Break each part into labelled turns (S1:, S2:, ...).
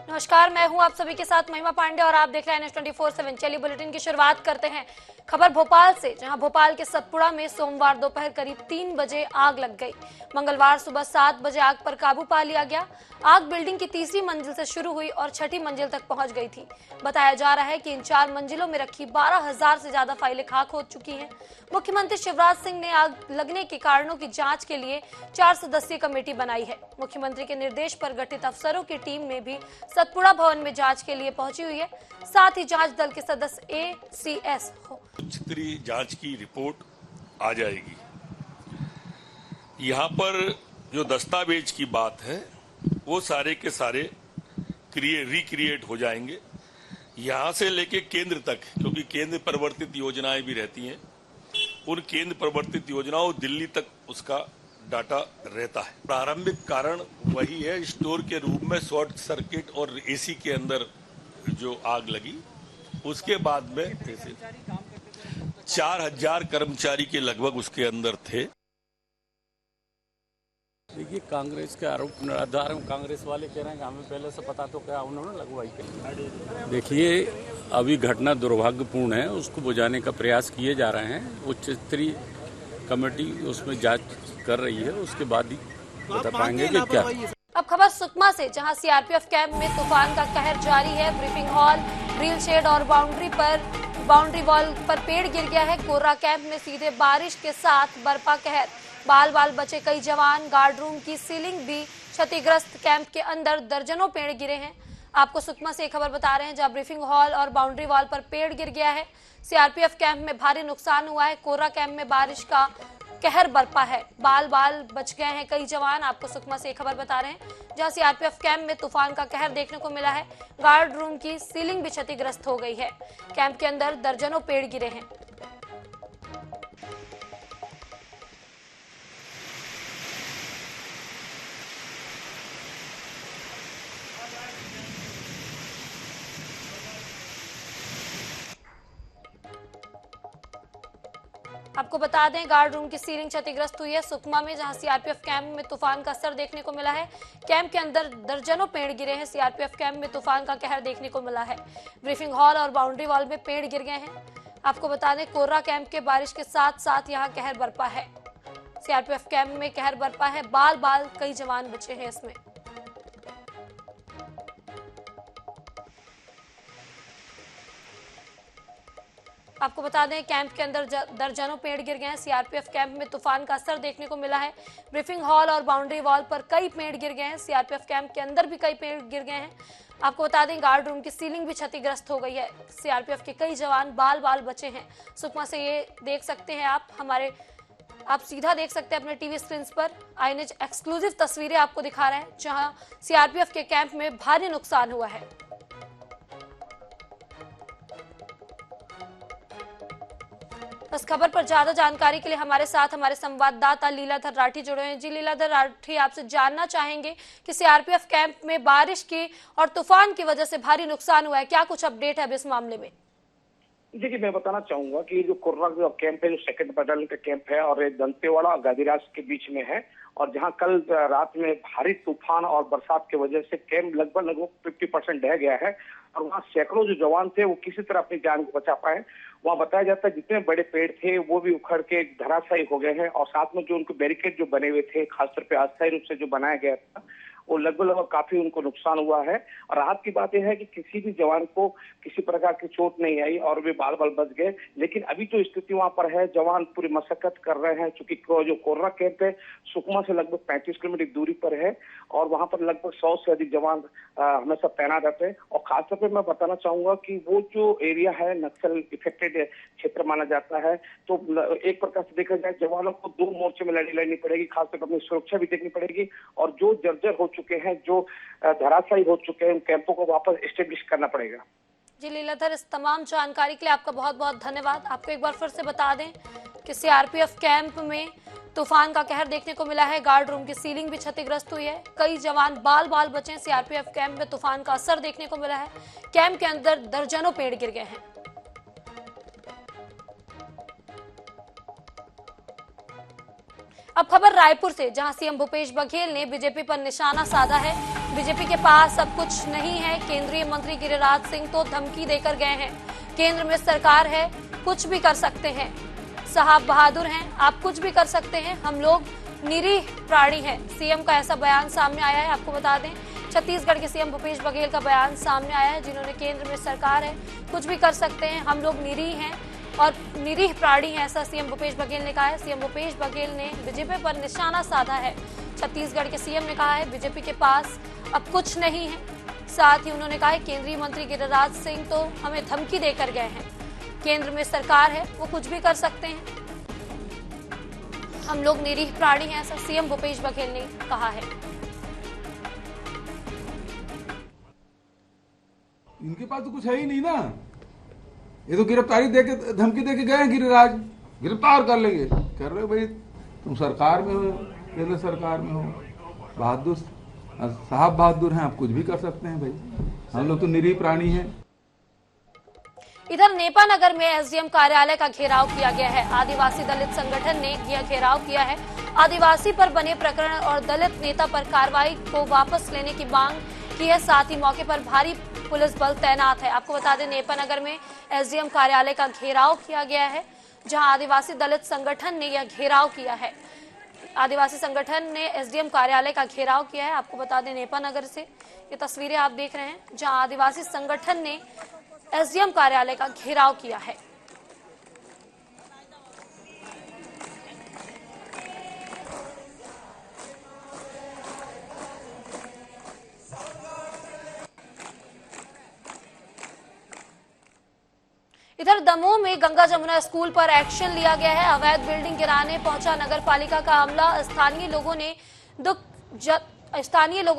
S1: नमस्कार, मैं हूं आप सभी के साथ महिमा पांडे और आप देख रहे हैं NH24/7। चलिए बुलेटिन की शुरुआत करते हैं। खबर भोपाल से, जहां भोपाल के सतपुड़ा में सोमवार दोपहर करीब 3 बजे आग लग गई। मंगलवार सुबह 7 बजे आग पर काबू पा लिया गया। आग बिल्डिंग की तीसरी मंजिल से शुरू हुई और छठी मंजिल तक पहुंच गई थी। बताया जा रहा है कि इन 4 मंजिलों में रखी 12,000 से ज्यादा फाइलें खाक हो चुकी हैं। मुख्यमंत्री शिवराज सिंह ने आग लगने के कारणों की जांच के लिए 4 सदस्यीय कमेटी बनाई है। मुख्यमंत्री के निर्देश पर गठित अफसरों की टीम में भी सतपुड़ा भवन में जांच के लिए पहुंची हुई है। साथ ही जांच दल के सदस्य ACS
S2: उच्च स्तरीय जांच की रिपोर्ट आ जाएगी। यहाँ पर जो दस्तावेज की बात है वो सारे के सारे रिक्रिएट हो जाएंगे, यहाँ से लेके केंद्र तक, क्योंकि केंद्र प्रवर्तित योजनाएं भी रहती हैं। उन केंद्र प्रवर्तित योजनाओं दिल्ली तक उसका डाटा रहता है। प्रारंभिक कारण वही है, स्टोर के रूप में शॉर्ट सर्किट और AC के अंदर जो आग लगी। उसके बाद में 4,000 कर्मचारी के लगभग उसके अंदर थे।
S3: देखिए, कांग्रेस के आरोप निराधार, कांग्रेस वाले कह रहे हैं कि हमें पहले से पता, तो क्या उन्होंने लगवाई? देखिए, अभी घटना दुर्भाग्यपूर्ण है, उसको बुझाने का प्रयास किए जा रहे हैं। उच्च स्तरीय कमेटी उसमें जांच कर रही है, उसके बाद ही बता पाएंगे कि क्या।
S1: अब खबर सुकमा से, जहां CRPF कैंप में तूफान का कहर जारी है। ब्रीफिंग हॉल, ग्रिल शेड और बाउंड्री वॉल पर पेड़ गिर गया है। कोर्रा कैंप में सीधे बारिश के साथ बरपा कहर। बाल बचे कई जवान। गार्ड रूम की सीलिंग भी क्षतिग्रस्त। कैंप के अंदर दर्जनों पेड़ गिरे हैं। आपको सुकमा से खबर बता रहे हैं, जहां ब्रीफिंग हॉल और बाउंड्री वॉल पर पेड़ गिर गया है। CRPF कैंप में भारी नुकसान हुआ है। कोर्रा कैंप में बारिश का कहर बरपा है। बाल बच गए हैं कई जवान। आपको सुकमा से खबर बता रहे हैं, जहां CRPF कैंप में तूफान का कहर देखने को मिला है। गार्ड रूम की सीलिंग भी क्षतिग्रस्त हो गई है। कैंप के अंदर दर्जनों पेड़ गिरे हैं। आपको बता दें, गार्ड रूम की सीलिंग क्षतिग्रस्त हुई है सुकमा में, जहां CRPF कैंप में तूफान का असर देखने को मिला है। कैंप के अंदर दर्जनों पेड़ गिरे हैं। CRPF कैंप में तूफान का कहर देखने को मिला है। ब्रीफिंग हॉल और बाउंड्री वॉल में पेड़ गिर गए हैं। आपको बता दें, कोर्रा कैंप के बारिश के साथ साथ यहाँ कहर बरपा है। CRPF कैंप में कहर बरपा है। बाल कई जवान बचे हैं इसमें। आपको बता दें, कैंप के अंदर दर्जनों पेड़ गिर गए हैं। CRPF कैंप में तूफान का असर देखने को मिला है। ब्रीफिंग हॉल और बाउंड्री वॉल पर कई पेड़ गिर गए हैं। CRPF कैंप के अंदर भी कई पेड़ गिर गए हैं। आपको बता दें, गार्ड रूम की सीलिंग भी क्षतिग्रस्त हो गई है। CRPF के कई जवान बाल बचे हैं। सुकमा से ये देख सकते हैं आप सीधा देख सकते हैं अपने टीवी स्क्रीन पर। INH एक्सक्लूसिव तस्वीरें आपको दिखा रहे हैं, जहां CRPF के कैंप में भारी नुकसान हुआ है। इस खबर पर ज्यादा जानकारी के लिए हमारे साथ हमारे संवाददाता लीलाधर राठी जुड़े हैं। जी लीलाधर राठी, आपसे जानना चाहेंगे कि CRPF कैंप में बारिश की और तूफान की वजह से भारी नुकसान हुआ है, क्या कुछ अपडेट है अब इस मामले में?
S4: देखिए, मैं बताना चाहूंगा कि जो कोर्रा जो कैंप है, जो 2nd बटालियन का कैंप है और दंतेवाड़ा और गाजीराज के बीच में है, और जहां कल रात में भारी तूफान और बरसात की वजह से कैंप लगभग 50% ढह गया है और वहां सैकड़ों जो जवान थे वो किसी तरह अपनी जान को बचा पाए। वहां बताया जाता है जितने बड़े पेड़ थे वो भी उखड़ के धराशायी हो गए हैं और साथ में जो उनको बैरिकेड जो बने हुए थे, खासतौर पे अस्थायी रूप से जो बनाया गया था, वो लगभग काफी उनको नुकसान हुआ है। और राहत की बात यह है कि किसी भी जवान को किसी प्रकार की चोट नहीं आई और वे बाल बच गए। लेकिन अभी जो स्थिति वहां पर है, जवान पूरी मशक्कत कर रहे हैं, चूंकि जो कोर्रा कैंप है सुकमा से लगभग 35 किलोमीटर दूरी पर है और वहां पर लगभग 100 से अधिक जवान हमेशा तैनात रहते हैं। और खासतौर पर मैं बताना चाहूंगा कि वो जो एरिया है नक्सल इफेक्टेड क्षेत्र माना जाता है, तो एक प्रकार से देखा जाए जवानों को 2 मोर्चे में लड़ाई लड़नी पड़ेगी। खासतौर पर अपनी सुरक्षा भी देखनी पड़ेगी और जो जर्जर हो चुके हैं, जो धराशायी हो चुके हैं, उन कैंपों को वापस एस्टेब्लिश करना पड़ेगा।
S1: जी लीलाधर, इस तमाम जानकारी के लिए आपका बहुत बहुत धन्यवाद। आपको एक बार फिर से बता दें कि CRPF कैंप में तूफान का कहर देखने को मिला है। गार्ड रूम की सीलिंग भी क्षतिग्रस्त हुई है। कई जवान बाल बचे हैं। CRPF कैंप में तूफान का असर देखने को मिला है। कैंप के अंदर दर्जनों पेड़ गिर गए हैं। अब खबर रायपुर से, जहां CM भूपेश बघेल ने बीजेपी पर निशाना साधा है। बीजेपी के पास अब कुछ नहीं है। केंद्रीय मंत्री गिरिराज सिंह तो धमकी देकर गए हैं। केंद्र में सरकार है, कुछ भी कर सकते हैं। साहब बहादुर हैं, आप कुछ भी कर सकते हैं, हम लोग निरीह प्राणी हैं। सीएम का ऐसा बयान सामने आया है। आपको बता दें, छत्तीसगढ़ के सीएम भूपेश बघेल का बयान सामने आया है, जिन्होंने केंद्र में सरकार है, कुछ भी कर सकते हैं, हम लोग निरीह हैं और निरीह प्राणी हैं, ऐसा सीएम भूपेश बघेल ने कहा है। सीएम भूपेश बघेल ने बीजेपी पर निशाना साधा है। छत्तीसगढ़ के सीएम ने कहा है बीजेपी के पास अब कुछ नहीं है। साथ ही उन्होंने कहा है केंद्रीय मंत्री गिरिराज सिंह तो हमें धमकी देकर गए हैं। केंद्र में सरकार है, वो कुछ भी कर सकते हैं, हम लोग निरीह प्राणी हैं, ऐसा सीएम भूपेश बघेल ने कहा है।
S5: इनके पास तो कुछ है ही नहीं ना। ये तो गिरफ्तारी देके धमकी देके गए हैं गिरिराज, गिरफ्तार कर लेंगे। कर रहे हो भाई, तुम सरकार में हो, केंद्र सरकार में हो, बहादुर साहब बहादुर हैं, आप कुछ भी कर सकते हैं भाई। हम लोग तो निरीह प्राणी हैं।
S1: इधर नेपा नगर में एसडीएम कार्यालय का घेराव किया गया है। आदिवासी दलित संगठन ने यह घेराव किया है। आदिवासी पर बने प्रकरण और दलित नेता पर कार्रवाई को वापस लेने की मांग की है। साथ ही मौके पर भारी पुलिस बल तैनात है। आपको बता दें, नेपा नगर में एसडीएम कार्यालय का घेराव किया गया है, जहां आदिवासी दलित संगठन ने यह घेराव किया है। आदिवासी संगठन ने एसडीएम कार्यालय का घेराव किया है। आपको बता दें, नेपा नगर से ये तस्वीरें आप देख रहे हैं, जहां आदिवासी संगठन ने एसडीएम कार्यालय का घेराव किया है। इधर दमोह में गंगा जमुना स्कूल पर एक्शन लिया गया है। अवैध बिल्डिंग गिराने पहुंचा नगर पालिका का अमला। स्थानीय लोगों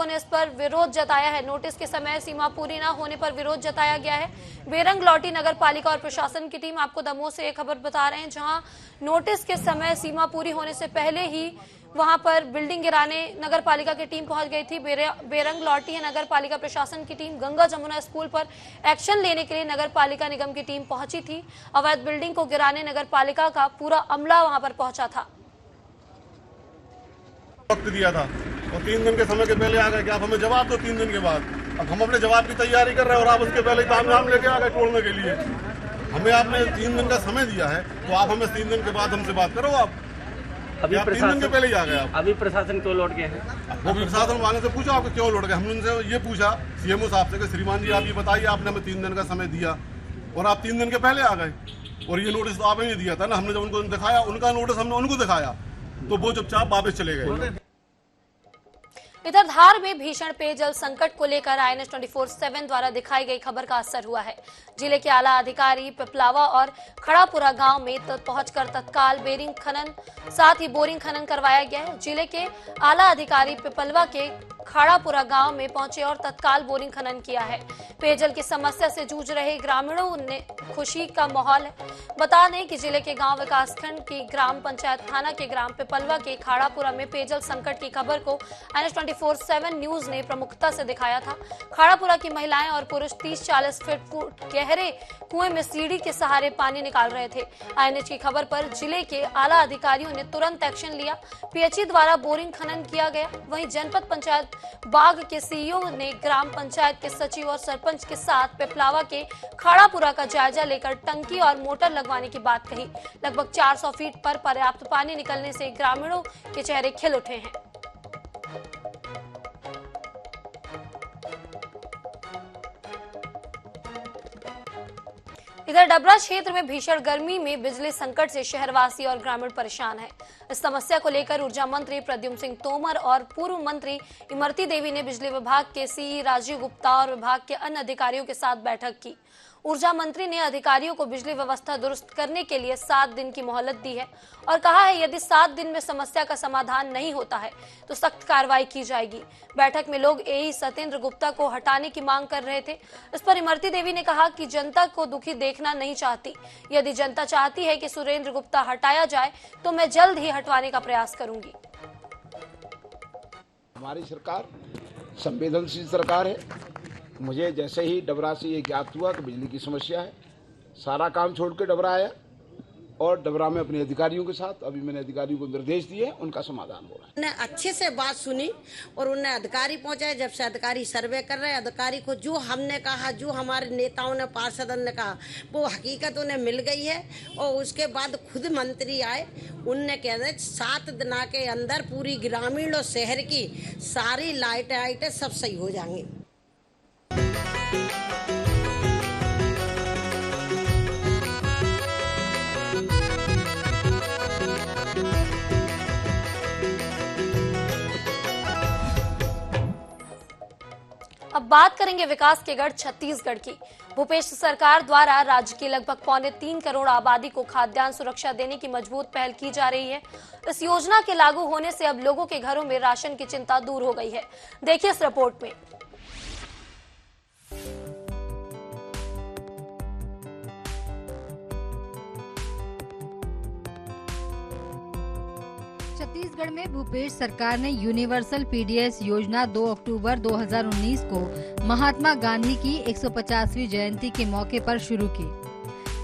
S1: ने इस पर विरोध जताया है। नोटिस के समय सीमा पूरी न होने पर विरोध जताया गया है। बेरंग लौटी नगर पालिका और प्रशासन की टीम। आपको दमोह से एक खबर बता रहे हैं, जहां नोटिस के समय सीमा पूरी होने से पहले ही वहां पर बिल्डिंग गिराने नगर पालिका की टीम पहुंच गई थी। बेरंग लौटी है नगर पालिका प्रशासन की टीम। गंगा जमुना स्कूल पर एक्शन लेने के लिए नगर पालिका निगम की टीम पहुंची थी। अवैध बिल्डिंग को गिराने नगर पालिका का पूरा अमला वहां पर पहुंचा था।
S6: वक्त दिया था और 3 दिन के समय के पहले आ गए कि आप हमें जवाब दो 3 दिन के बाद। अब हम अपने जवाब की तैयारी कर रहे हैं और आप उसके पहले काम लेके आ गए तोड़ने के लिए। हमें आपने 3 दिन का समय दिया है, तो आप हमें 3 दिन के बाद हमसे बात करो। आप
S7: अभी
S6: 3 दिन के पहले ही आ गए। आप
S7: अभी प्रशासन क्यों लौट गए हैं?
S6: वो प्रशासन वाले से पूछा आपको क्यों लौट गए। हमने उनसे ये पूछा सीएमओ साहब से कि श्रीमान जी आप ये बताइए, आपने हमें 3 दिन का समय दिया और आप 3 दिन के पहले आ गए, और ये नोटिस तो आपने दिया था ना। हमने जब उनको दिखाया, उनका नोटिस हमने उनको दिखाया, तो वो चुपचाप वापस चले गए।
S1: इधर धार में भीषण पेयजल संकट को लेकर INS 24/7 द्वारा दिखाई गई खबर का असर हुआ है। जिले के आला अधिकारी पिपलावा और खड़ापुरा गांव में पहुंचकर तत्काल साथ ही बोरिंग खनन करवाया गया है। जिले के आला अधिकारी पिपलवा के खड़ापुरा गांव में पहुंचे और तत्काल बोरिंग खनन किया है। पेयजल की समस्या से जूझ रहे ग्रामीणों ने खुशी का माहौल है। बता दें कि जिले के गांव विकासखंड की ग्राम पंचायत थाना के ग्राम पिपलवा के खाड़ापुरा में पेयजल संकट की खबर को INS 24/7 न्यूज ने प्रमुखता से दिखाया था। खाड़ापुरा की महिलाएं और पुरुष 30-40 फीट गहरे कुएं में सीढ़ी के सहारे पानी निकाल रहे थे। INS की खबर पर जिले के आला अधिकारियों ने तुरंत एक्शन लिया। PHE द्वारा बोरिंग खनन किया गया। वहीं जनपद पंचायत बाग के सीईओ ने ग्राम पंचायत के सचिव और सरपंच के साथ पिपलावा के खाड़ापुरा का जायजा लेकर टंकी और मोटर लगवाने की बात कही। लगभग 400 फीट पर पर्याप्त पानी निकलने से ग्रामीणों के चेहरे खिल उठे हैं। इधर डबरा क्षेत्र में भीषण गर्मी में बिजली संकट से शहरवासी और ग्रामीण परेशान है। इस समस्या को लेकर ऊर्जा मंत्री प्रद्युम्न सिंह तोमर और पूर्व मंत्री इमरती देवी ने बिजली विभाग के सीई राजीव गुप्ता और विभाग के अन्य अधिकारियों के साथ बैठक की। ऊर्जा मंत्री ने अधिकारियों को बिजली व्यवस्था दुरुस्त करने के लिए 7 दिन की मोहलत दी है और कहा है यदि 7 दिन में समस्या का समाधान नहीं होता है तो सख्त कार्रवाई की जाएगी। बैठक में लोग एई सत्येंद्र गुप्ता को हटाने की मांग कर रहे थे। इस पर इमरती देवी ने कहा कि जनता को दुखी देखना नहीं चाहती। यदि जनता चाहती है कि सुरेंद्र गुप्ता हटाया जाए तो मैं जल्द ही हटवाने का प्रयास करूंगी।
S8: हमारी सरकार संवेदनशील सरकार है। मुझे जैसे ही डबरा से ये ज्ञात हुआ कि बिजली की समस्या है, सारा काम छोड़ के डबरा आया और डबरा में अपने अधिकारियों के साथ अभी मैंने अधिकारियों को निर्देश दिए, उनका समाधान हो रहा है।
S9: उन्हें अच्छे से बात सुनी और उन्हें अधिकारी पहुंचाए। जब से अधिकारी सर्वे कर रहे हैं, अधिकारी को जो हमने कहा, जो हमारे नेताओं ने, पार्षदों ने कहा, वो हकीकत उन्हें मिल गई है। और उसके बाद खुद मंत्री आए, उनने कह दिया 7 दिन के अंदर पूरी ग्रामीण और शहर की सारी लाइटें सब सही हो जाएंगी।
S1: अब बात करेंगे विकास के गढ़ छत्तीसगढ़ की। भूपेश सरकार द्वारा राज्य की लगभग 3.25 करोड़ आबादी को खाद्यान्न सुरक्षा देने की मजबूत पहल की जा रही है। इस योजना के लागू होने से अब लोगों के घरों में राशन की चिंता दूर हो गई है। देखिए इस रिपोर्ट में।
S10: छत्तीसगढ़ में भूपेश सरकार ने यूनिवर्सल पीडीएस योजना 2 अक्टूबर 2019 को महात्मा गांधी की 150वीं जयंती के मौके पर शुरू की,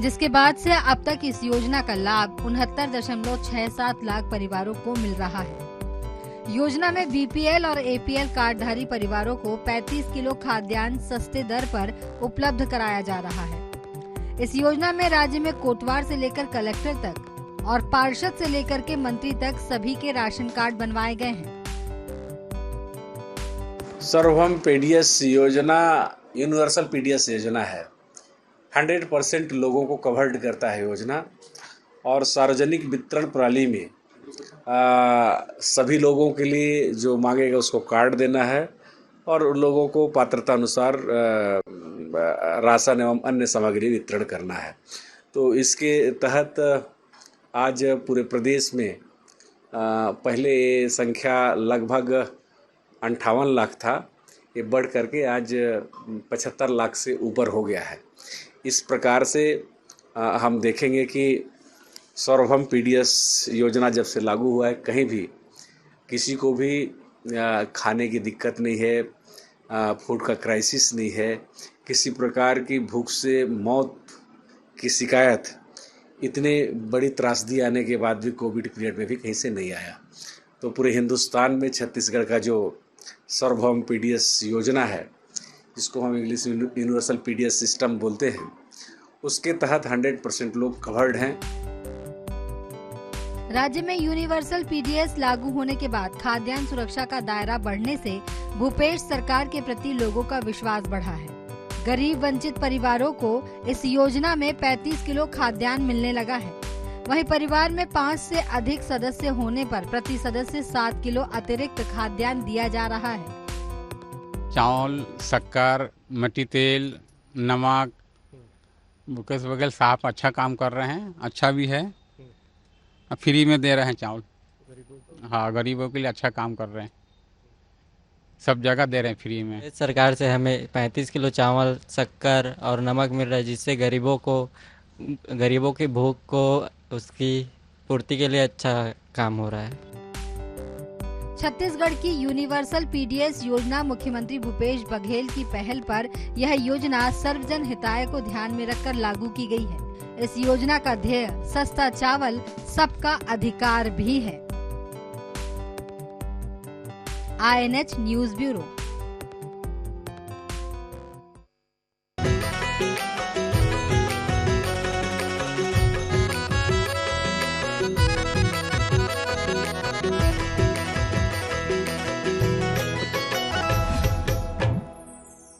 S10: जिसके बाद से अब तक इस योजना का लाभ 69.67 लाख परिवारों को मिल रहा है। योजना में बीपीएल और एपीएल कार्डधारी परिवारों को 35 किलो खाद्यान्न सस्ते दर पर उपलब्ध कराया जा रहा है। इस योजना में राज्य में कोटवार से लेकर कलेक्टर तक और पार्षद से लेकर के मंत्री तक सभी के राशन कार्ड बनवाए गए हैं।
S11: सर्वभौम पीडीएस योजना यूनिवर्सल पीडीएस योजना है। 100% लोगों को कवर्ड करता है योजना, और सार्वजनिक वितरण प्रणाली में सभी लोगों के लिए जो मांगेगा उसको कार्ड देना है, और उन लोगों को पात्रता अनुसार राशन एवं अन्य सामग्री वितरण करना है। तो इसके तहत आज पूरे प्रदेश में पहले ये संख्या लगभग 58 लाख था, ये बढ़ करके आज 75 लाख से ऊपर हो गया है। इस प्रकार से हम देखेंगे कि सर्वभौम पीडीएस योजना जब से लागू हुआ है, कहीं भी किसी को भी खाने की दिक्कत नहीं है, फूड का क्राइसिस नहीं है, किसी प्रकार की भूख से मौत की शिकायत इतने बड़ी त्रासदी आने के बाद भी कोविड पीरियड में भी कहीं से नहीं आया। तो पूरे हिंदुस्तान में छत्तीसगढ़ का जो सर्वभौम पीडीएस योजना है, जिसको हम इंग्लिश में यूनिवर्सल पीडीएस सिस्टम बोलते हैं, उसके तहत 100% लोग कवर्ड हैं।
S10: राज्य में यूनिवर्सल पीडीएस लागू होने के बाद खाद्यान्न सुरक्षा का दायरा बढ़ने से भूपेश सरकार के प्रति लोगों का विश्वास बढ़ा है। गरीब वंचित परिवारों को इस योजना में 35 किलो खाद्यान्न मिलने लगा है। वहीं परिवार में 5 से अधिक सदस्य होने पर प्रति सदस्य 7 किलो अतिरिक्त खाद्यान्न दिया जा रहा है।
S3: चावल, शक्कर, मट्टी तेल, नमक, बुकेस वगैरह साहब अच्छा काम कर रहे हैं, अच्छा भी है। फ्री में दे रहे हैं चावल। हाँ, गरीबों के लिए अच्छा काम कर रहे हैं, सब जगह दे रहे हैं फ्री में।
S12: सरकार से हमें 35 किलो चावल, शक्कर और नमक मिल रहा है, जिससे गरीबों की भूख को उसकी पूर्ति के लिए अच्छा काम हो रहा है।
S10: छत्तीसगढ़ की यूनिवर्सल पीडीएस योजना मुख्यमंत्री भूपेश बघेल की पहल पर यह योजना सर्वजन हिताय को ध्यान में रखकर लागू की गई है। इस योजना का ध्येय सस्ता चावल सबका अधिकार भी है। INH news bureau.